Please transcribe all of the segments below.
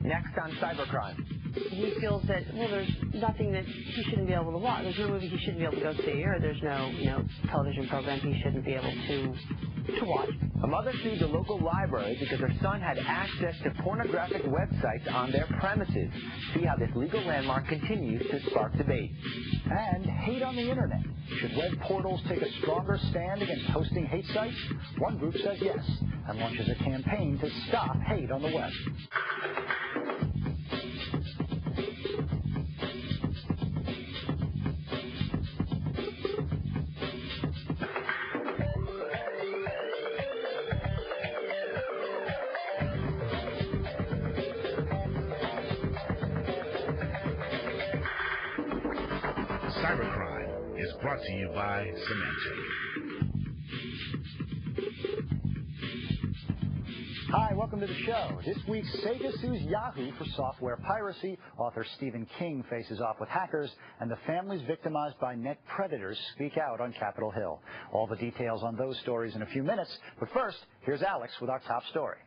Next on CyberCrime. He feels that, well, there's nothing that he shouldn't be able to watch. There's no movie he shouldn't be able to go see, or there's no, television program he shouldn't be able to watch. A mother sued the local library because her son had access to pornographic websites on their premises. See how this legal landmark continues to spark debate. And hate on the internet. Should web portals take a stronger stand against hosting hate sites? One group says yes, and launches a campaign to stop hate on the web. CyberCrime is brought to you by Symantec. Hi, welcome to the show. This week, Sega sues Yahoo for software piracy. Author Stephen King faces off with hackers, and the families victimized by net predators speak out on Capitol Hill. All the details on those stories in a few minutes. But first, here's Alex with our top story.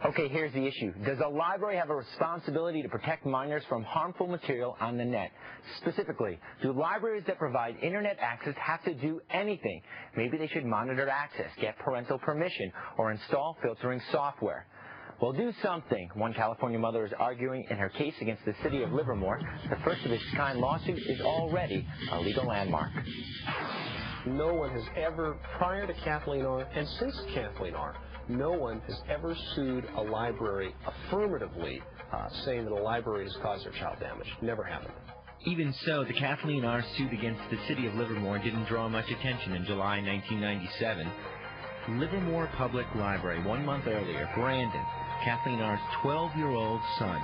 Okay, here's the issue. Does a library have a responsibility to protect minors from harmful material on the net? Specifically, do libraries that provide internet access have to do anything? Maybe they should monitor access, get parental permission, or install filtering software. Well, do something. One California mother is arguing in her case against the city of Livermore. The first of its kind lawsuit is already a legal landmark. No one has ever, prior to Kathleen R. and since Kathleen R., no one has ever sued a library affirmatively saying that a library has caused their child damage. Never happened. Even so, the Kathleen R. suit against the city of Livermore didn't draw much attention in July 1997. Livermore Public Library, 1 month earlier, Brandon, Kathleen R.'s 12-year-old son,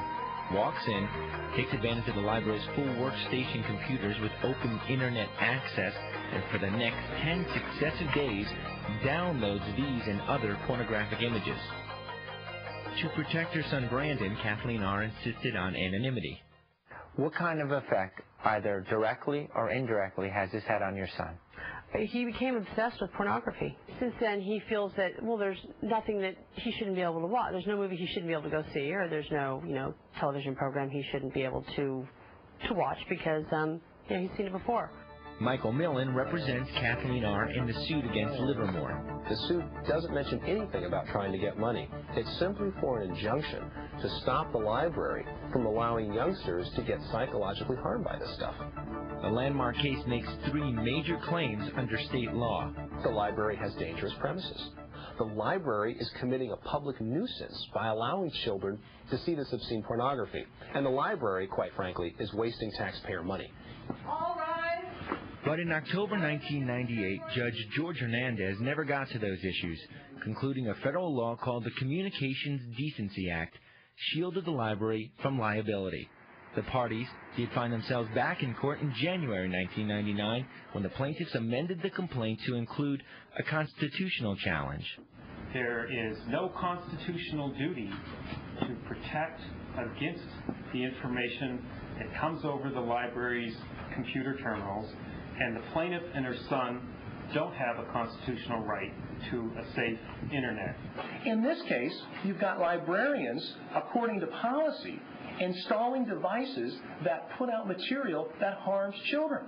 walks in, takes advantage of the library's full workstation computers with open internet access, and for the next 10 successive days, downloads these and other pornographic images. To protect her son Brandon, Kathleen R. insisted on anonymity. What kind of effect, either directly or indirectly, has this had on your son? He became obsessed with pornography. Since then, he feels that, well, there's nothing that he shouldn't be able to watch. There's no movie he shouldn't be able to go see, or there's no, television program he shouldn't be able to watch because, he's seen it before. Michael Millen represents Kathleen R. in the suit against Livermore. The suit doesn't mention anything about trying to get money. It's simply for an injunction to stop the library from allowing youngsters to get psychologically harmed by this stuff. The landmark case makes 3 major claims under state law. The library has dangerous premises. The library is committing a public nuisance by allowing children to see this obscene pornography. And the library, quite frankly, is wasting taxpayer money. All right. But in October 1998, Judge George Hernandez never got to those issues, concluding a federal law called the Communications Decency Act shielded the library from liability. The parties did find themselves back in court in January 1999 when the plaintiffs amended the complaint to include a constitutional challenge. There is no constitutional duty to protect against the information that comes over the library's computer terminals, and the plaintiff and her son don't have a constitutional right to a safe internet. In this case, you've got librarians, according to policy, installing devices that put out material that harms children.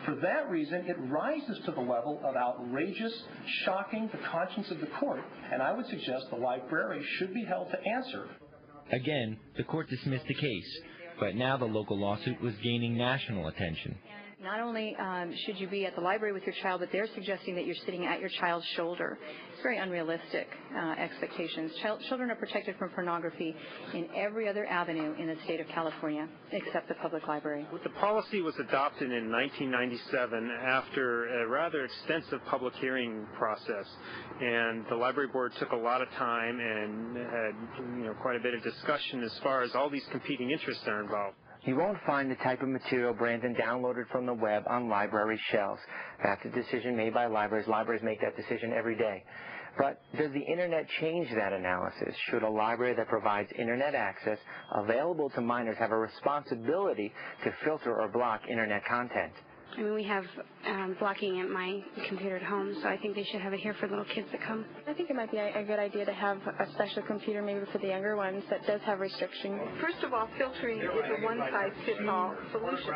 For that reason, it rises to the level of outrageous, shocking the conscience of the court, and I would suggest the library should be held to answer. Again, the court dismissed the case, but now the local lawsuit was gaining national attention. Not only should you be at the library with your child, but they're suggesting that you're sitting at your child's shoulder. It's very unrealistic expectations. Children are protected from pornography in every other avenue in the state of California, except the public library. The policy was adopted in 1997 after a rather extensive public hearing process, and the library board took a lot of time and had quite a bit of discussion as far as all these competing interests are involved. You won't find the type of material Brandon downloaded from the web on library shelves. That's a decision made by libraries. Libraries make that decision every day. But does the internet change that analysis? Should a library that provides internet access available to minors have a responsibility to filter or block internet content? I mean, we have blocking at my computer at home, so I think they should have it here for little kids that come. I think it might be a good idea to have a special computer maybe for the younger ones that does have restrictions. First of all, filtering is a one-size-fits-all solution.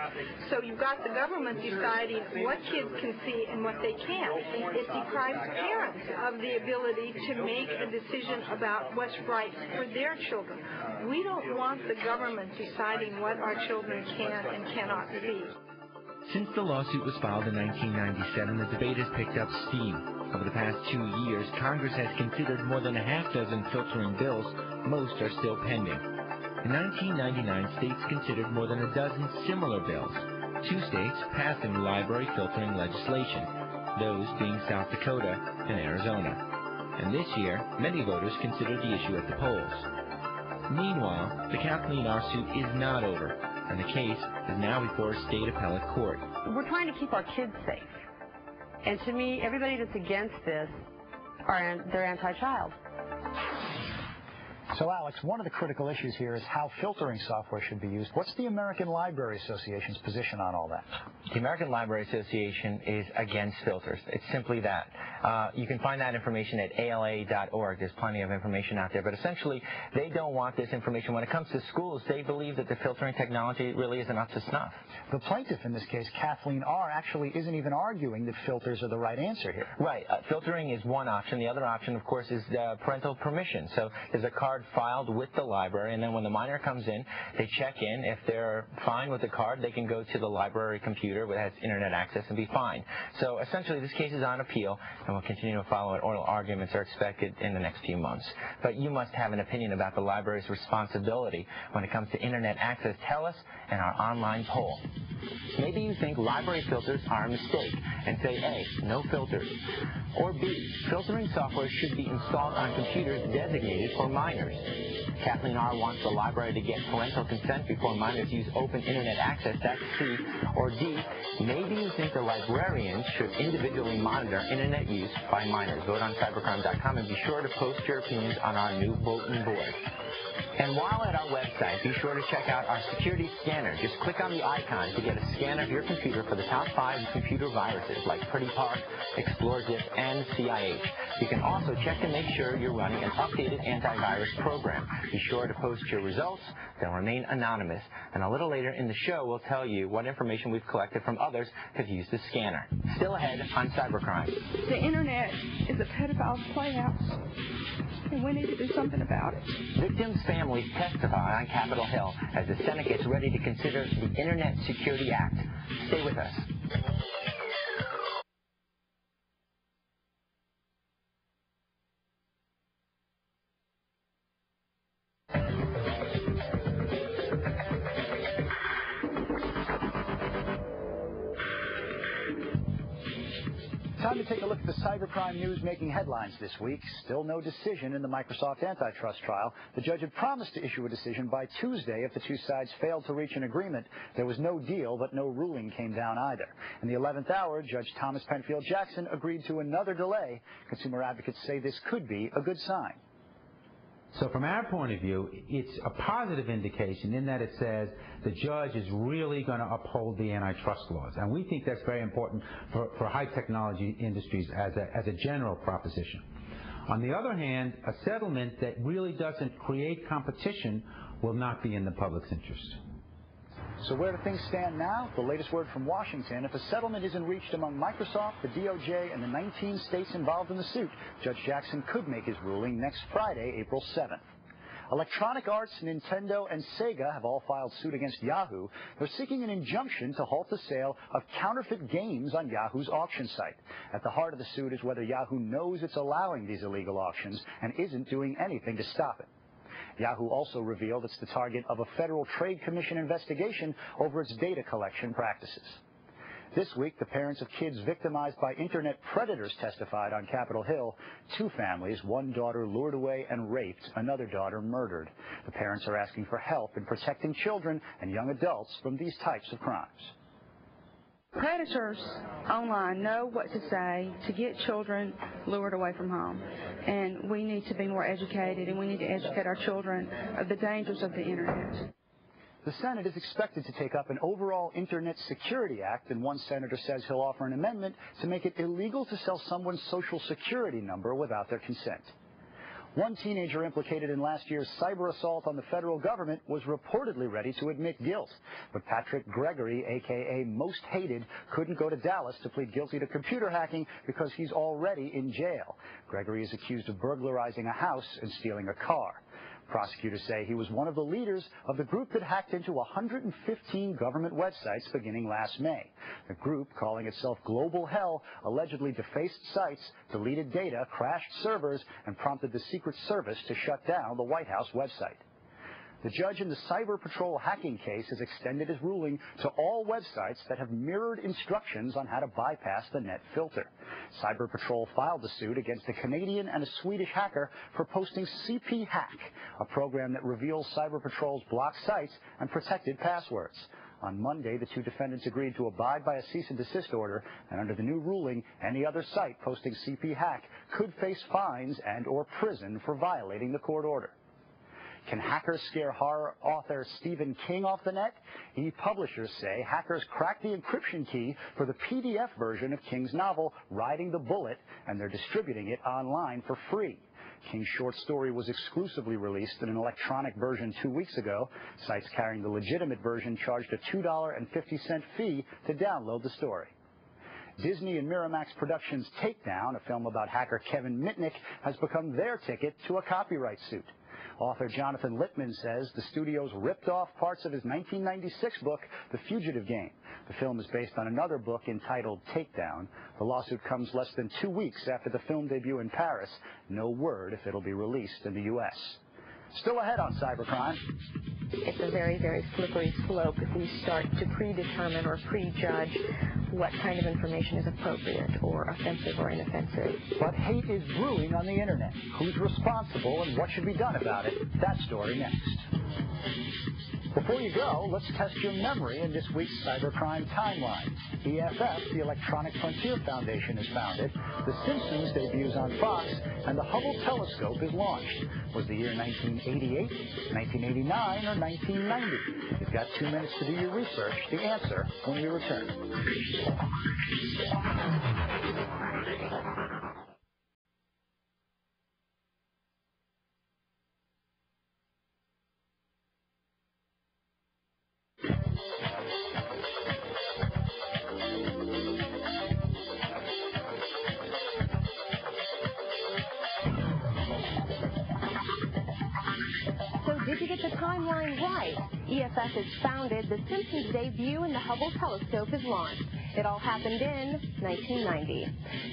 So you've got the government deciding what kids can see and what they can't. It deprives parents of the ability to make a decision about what's right for their children. We don't want the government deciding what our children can and cannot see. Since the lawsuit was filed in 1997, the debate has picked up steam. Over the past 2 years, Congress has considered more than a half dozen filtering bills. Most are still pending. In 1999, states considered more than a dozen similar bills. 2 states passing library filtering legislation, those being South Dakota and Arizona. And this year, many voters considered the issue at the polls. Meanwhile, the Kathleen R. suit is not over, and the case is now before a state appellate court. We're trying to keep our kids safe. And to me, everybody that's against this, they're anti-child. So, Alex, one of the critical issues here is how filtering software should be used. What's the American Library Association's position on all that? The American Library Association is against filters. It's simply that. You can find that information at ALA.org. There's plenty of information out there. But essentially, they don't want this information. When it comes to schools, they believe that the filtering technology really isn't up to snuff. The plaintiff in this case, Kathleen R., actually isn't even arguing that filters are the right answer here. Right. Filtering is one option. The other option, of course, is parental permission. So there's a card filed with the library, and then when the minor comes in, they check in. If they're fine with the card, they can go to the library computer that has internet access and be fine. So essentially, this case is on appeal, and we'll continue to follow it. Oral arguments are expected in the next few months. But you must have an opinion about the library's responsibility when it comes to internet access. Tell us in our online poll. Maybe you think library filters are a mistake and say A, no filters. Or B, filtering software should be installed on computers designated for minors. Kathleen R. wants the library to get parental consent before minors use open internet access. That's C. Or D, maybe you think the librarians should individually monitor internet use by minors. Vote on cybercrime.com and be sure to post your opinions on our new bulletin board. And while at our website, be sure to check out our security scanner. Just click on the icon to get a scan of your computer for the top 5 computer viruses like Pretty Park, ExploreZip, and CIH. You can also check to make sure you're running an updated antivirus program. Be sure to post your results. They'll remain anonymous. And a little later in the show, we'll tell you what information we've collected from others who've used the scanner. Still ahead on Cybercrime. The internet is a pedophile's playhouse, and we need to do something about it. Victims' families testify on Capitol Hill as the Senate gets ready to consider the Internet Security Act. Stay with us. Time to take a look at the cybercrime news making headlines this week. Still no decision in the Microsoft antitrust trial. The judge had promised to issue a decision by Tuesday if the two sides failed to reach an agreement. There was no deal, but no ruling came down either. In the 11th hour, Judge Thomas Penfield Jackson agreed to another delay. Consumer advocates say this could be a good sign. So from our point of view, it's a positive indication in that it says the judge is really going to uphold the antitrust laws. And we think that's very important for high technology industries as a general proposition. On the other hand, a settlement that really doesn't create competition will not be in the public's interest. So where do things stand now? The latest word from Washington. If a settlement isn't reached among Microsoft, the DOJ, and the 19 states involved in the suit, Judge Jackson could make his ruling next Friday, April 7th. Electronic Arts, Nintendo, and Sega have all filed suit against Yahoo. They're seeking an injunction to halt the sale of counterfeit games on Yahoo's auction site. At the heart of the suit is whether Yahoo knows it's allowing these illegal auctions and isn't doing anything to stop it. Yahoo also revealed it's the target of a Federal Trade Commission investigation over its data collection practices. This week, the parents of kids victimized by internet predators testified on Capitol Hill. 2 families, one daughter lured away and raped, another daughter murdered. The parents are asking for help in protecting children and young adults from these types of crimes. Predators online know what to say to get children lured away from home. And we need to be more educated, and we need to educate our children of the dangers of the internet. The Senate is expected to take up an overall Internet Security Act, and one senator says he'll offer an amendment to make it illegal to sell someone's social security number without their consent. One teenager implicated in last year's cyber assault on the federal government was reportedly ready to admit guilt. But Patrick Gregory, a.k.a. Most Hated, couldn't go to Dallas to plead guilty to computer hacking because he's already in jail. Gregory is accused of burglarizing a house and stealing a car. Prosecutors say he was one of the leaders of the group that hacked into 115 government websites beginning last May. The group, calling itself Global Hell, allegedly defaced sites, deleted data, crashed servers, and prompted the Secret Service to shut down the White House website. The judge in the Cyber Patrol hacking case has extended his ruling to all websites that have mirrored instructions on how to bypass the net filter. Cyber Patrol filed the suit against a Canadian and a Swedish hacker for posting CP Hack, a program that reveals Cyber Patrol's blocked sites and protected passwords. On Monday, the two defendants agreed to abide by a cease and desist order, and under the new ruling, any other site posting CP Hack could face fines and/or prison for violating the court order. Can hackers scare horror author Stephen King off the net? E-publishers say hackers cracked the encryption key for the PDF version of King's novel, Riding the Bullet, and they're distributing it online for free. King's short story was exclusively released in an electronic version 2 weeks ago. Sites carrying the legitimate version charged a $2.50 fee to download the story. Disney and Miramax Productions' Takedown, a film about hacker Kevin Mitnick, has become their ticket to a copyright suit. Author Jonathan Littman says the studios ripped off parts of his 1996 book, The Fugitive Game. The film is based on another book entitled Takedown. The lawsuit comes less than 2 weeks after the film debut in Paris. No word if it'll be released in the U.S. Still ahead on CyberCrime. It's a very, very slippery slope if we start to predetermine or prejudge what kind of information is appropriate or offensive or inoffensive. But hate is brewing on the Internet. Who's responsible and what should be done about it? That story next. Before you go, let's test your memory in this week's Cybercrime timeline. EFF, the Electronic Frontier Foundation, is founded, The Simpsons debuts on Fox, and the Hubble telescope is launched. Was the year 1988, 1989, or 1990? You've got 2 minutes to do your research. The answer when we return. Did you get the timeline right? EFF is founded, The Simpsons debut, and the Hubble telescope is launched. It all happened in 1990.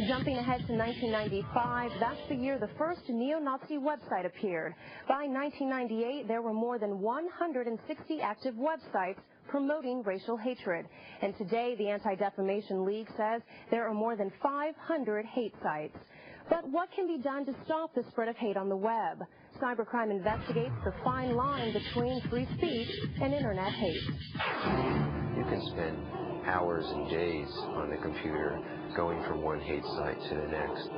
Jumping ahead to 1995, that's the year the first neo-Nazi website appeared. By 1998, there were more than 160 active websites promoting racial hatred. And today, the Anti-Defamation League says there are more than 500 hate sites. But what can be done to stop the spread of hate on the web? CyberCrime investigates the fine line between free speech and Internet hate. You can spend hours and days on the computer going from one hate site to the next.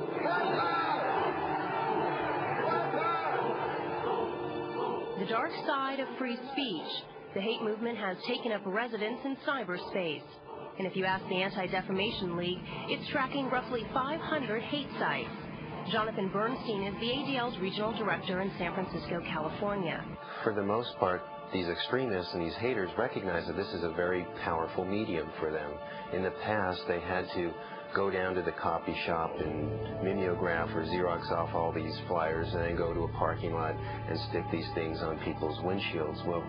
The dark side of free speech. The hate movement has taken up residence in cyberspace. And if you ask the Anti-Defamation League, it's tracking roughly 500 hate sites. Jonathan Bernstein is the ADL's regional director in San Francisco, California. For the most part, these extremists and these haters recognize that this is a very powerful medium for them. In the past, they had to go down to the copy shop and mimeograph or Xerox off all these flyers and then go to a parking lot and stick these things on people's windshields. Well,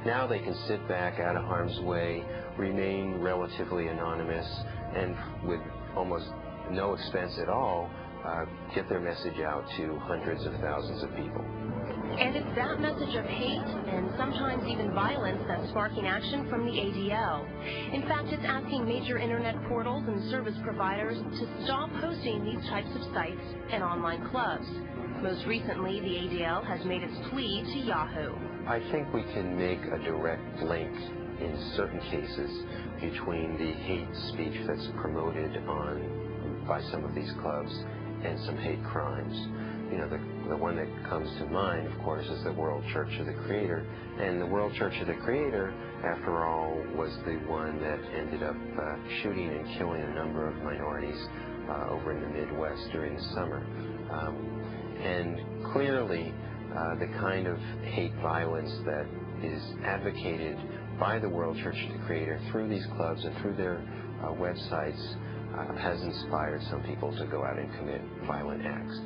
now they can sit back out of harm's way, remain relatively anonymous, and with almost no expense at all, get their message out to hundreds of thousands of people. And it's that message of hate and sometimes even violence that's sparking action from the ADL. In fact, it's asking major internet portals and service providers to stop hosting these types of sites and online clubs. Most recently, the ADL has made its plea to Yahoo. I think we can make a direct link in certain cases between the hate speech that's promoted by some of these clubs and some hate crimes. You know, The one that comes to mind, of course, is the World Church of the Creator. And the World Church of the Creator, after all, was the one that ended up shooting and killing a number of minorities over in the Midwest during the summer. And clearly, the kind of hate violence that is advocated by the World Church of the Creator through these clubs and through their websites has inspired some people to go out and commit violent acts.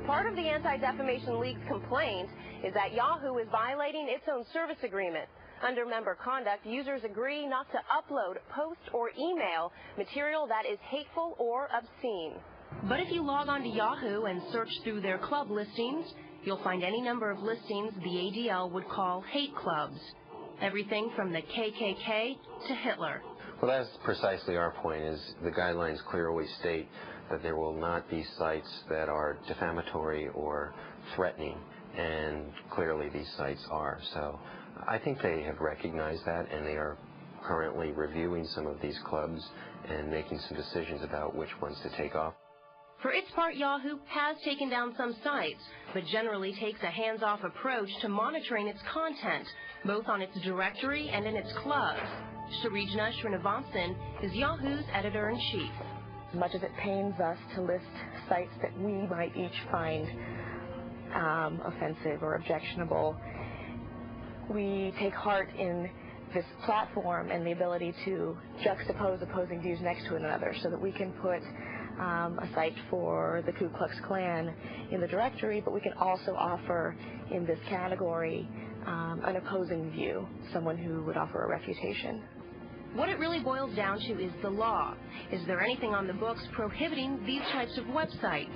Part of the Anti-Defamation League's complaint is that Yahoo is violating its own service agreement. Under member conduct, users agree not to upload, post, or email material that is hateful or obscene. But if you log on to Yahoo and search through their club listings, you'll find any number of listings the ADL would call hate clubs. Everything from the KKK to Hitler. Well, that's precisely our point, is the guidelines clearly state that there will not be sites that are defamatory or threatening, and clearly these sites are. So I think they have recognized that, and they are currently reviewing some of these clubs and making some decisions about which ones to take off. For its part, Yahoo has taken down some sites, but generally takes a hands-off approach to monitoring its content, both on its directory and in its clubs. Sharijna Srinivasan is Yahoo's editor-in-chief. As much as it pains us to list sites that we might each find offensive or objectionable, we take heart in this platform and the ability to juxtapose opposing views next to one another so that we can put a site for the Ku Klux Klan in the directory, but we can also offer in this category an opposing view, someone who would offer a refutation. What it really boils down to is the law. Is there anything on the books prohibiting these types of websites?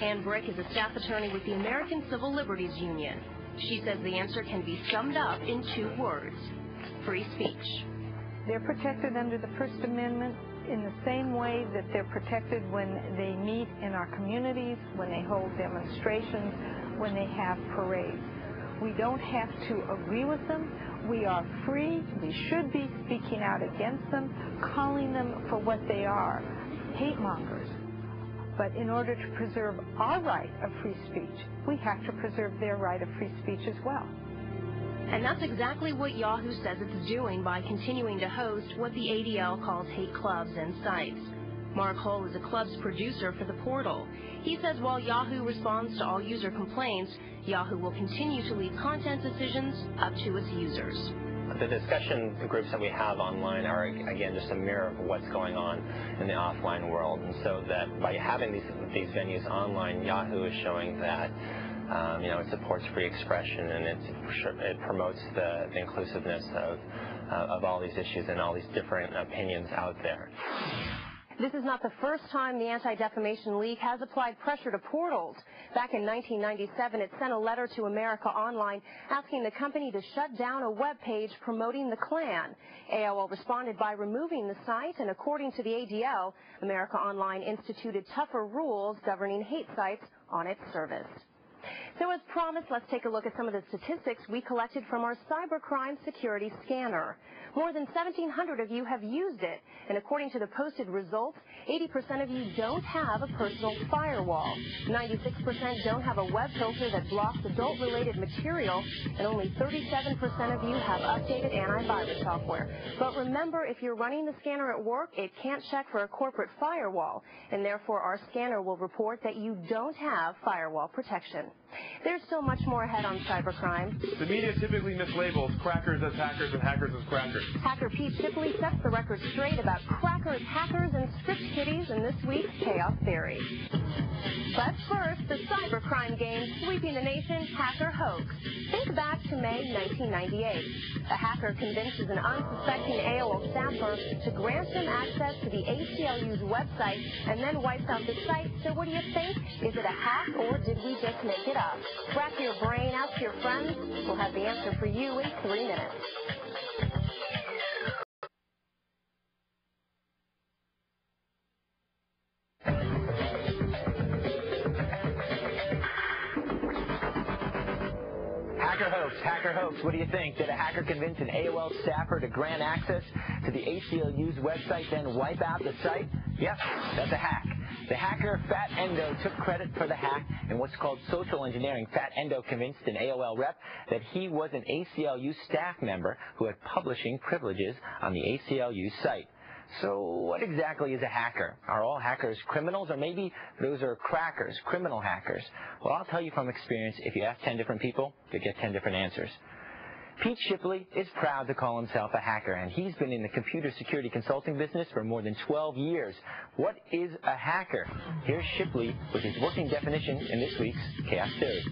Ann Brick is a staff attorney with the American Civil Liberties Union. She says the answer can be summed up in 2 words: free speech. They're protected under the First Amendment in the same way that they're protected when they meet in our communities, when they hold demonstrations, when they have parades. We don't have to agree with them. We are free. We should be speaking out against them, calling them for what they are, hate mongers. But in order to preserve our right of free speech, we have to preserve their right of free speech as well. And that's exactly what Yahoo says it's doing by continuing to host what the ADL calls hate clubs and sites. Mark Hull is a club's producer for the portal. He says while Yahoo responds to all user complaints, Yahoo will continue to leave content decisions up to its users. The discussion groups that we have online are, again, just a mirror of what's going on in the offline world. And so that by having these venues online, Yahoo is showing that it supports free expression, and it promotes the inclusiveness of all these issues and all these different opinions out there. This is not the first time the Anti-Defamation League has applied pressure to portals. Back in 1997, it sent a letter to America Online asking the company to shut down a web page promoting the Klan. AOL responded by removing the site, and according to the ADL, America Online instituted tougher rules governing hate sites on its service. So as promised, let's take a look at some of the statistics we collected from our CyberCrime security scanner. More than 1,700 of you have used it, and according to the posted results, 80% of you don't have a personal firewall. 96% don't have a web filter that blocks adult-related material, and only 37% of you have updated antivirus software. But remember, if you're running the scanner at work, it can't check for a corporate firewall, and therefore our scanner will report that you don't have firewall protection. There's still much more ahead on cybercrime. The media typically mislabels crackers as hackers and hackers as crackers. Hacker Pete Shipley sets the record straight about crackers, hackers, and script kiddies in this week's Chaos Theory. But first, the cybercrime game sweeping the nation, Hacker Hoax. Think back to May 1998. A hacker convinces an unsuspecting AOL staffer to grant them access to the ACLU's website and then wipes out the site. So what do you think? Is it a hack or did we just make it up? Rack your brain, ask your friends. We'll have the answer for you in 3 minutes. Hacker hoax, what do you think? Did a hacker convince an AOL staffer to grant access to the ACLU's website, then wipe out the site? Yep, that's a hack. The hacker Fat Endo took credit for the hack in what's called social engineering. Fat Endo convinced an AOL rep that he was an ACLU staff member who had publishing privileges on the ACLU site. So what exactly is a hacker? Are all hackers criminals, or maybe those are crackers, criminal hackers? Well, I'll tell you from experience, if you ask 10 different people, you get 10 different answers. Pete Shipley is proud to call himself a hacker, and he's been in the computer security consulting business for more than 12 years. What is a hacker? Here's Shipley with his working definition in this week's Chaos Theory.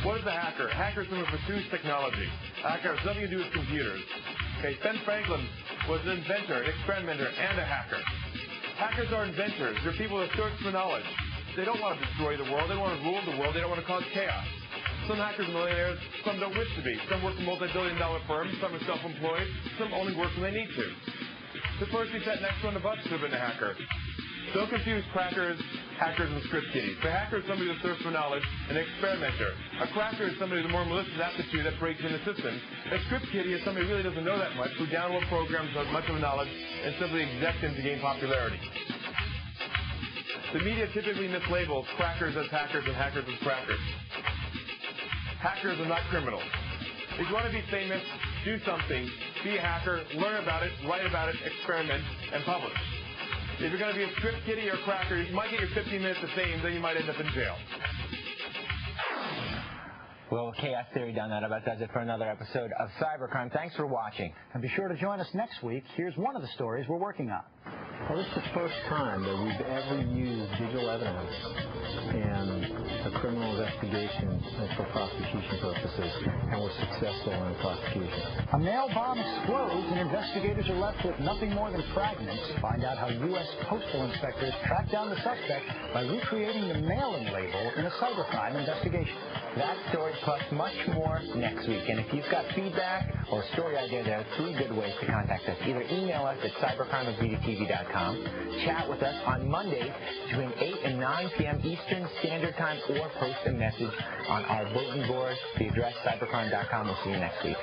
What is a hacker? A hacker is someone who pursues technology. A hacker has nothing to do with computers. Okay, Ben Franklin was an inventor, an experimenter, and a hacker. Hackers are inventors. They're people that search for knowledge. They don't want to destroy the world. They don't want to rule the world. They don't want to cause chaos. Some hackers are millionaires. Some don't wish to be. Some work for multi-billion-dollar firms. Some are self-employed. Some only work when they need to. The person who sat next to on the bus should have been a hacker. Don't confuse crackers, hackers, and script kiddies. The hacker is somebody who thirsts for knowledge, an experimenter. A cracker is somebody with a more malicious aptitude that breaks into systems. A script kiddie is somebody who really doesn't know that much, who download programs without much of a knowledge and simply exec them to gain popularity. The media typically mislabels crackers as hackers and hackers as crackers. Hackers are not criminals. If you want to be famous, do something, be a hacker, learn about it, write about it, experiment, and publish. If you're going to be a script kiddie or a cracker, you might get your 15 minutes of fame, then you might end up in jail. Well, Chaos Theory done that about does it for another episode of CyberCrime. Thanks for watching. And be sure to join us next week. Here's one of the stories we're working on. Well, this is the first time that we've ever used digital evidence in a criminal investigation for prosecution purposes, and we're successful in the prosecution. A mail bomb explodes, and investigators are left with nothing more than fragments. Find out how U.S. postal inspectors tracked down the suspect by recreating the mailing label in a cybercrime investigation. That story plus much more next week. And if you've got feedback or a story idea, there are 3 good ways to contact us. Either email us at cybercrime@zdtv.com, chat with us on Mondays between 8 and 9 p.m. Eastern Standard Time, or post a message on our bulletin board. The address cybercrime.com. We'll see you next week.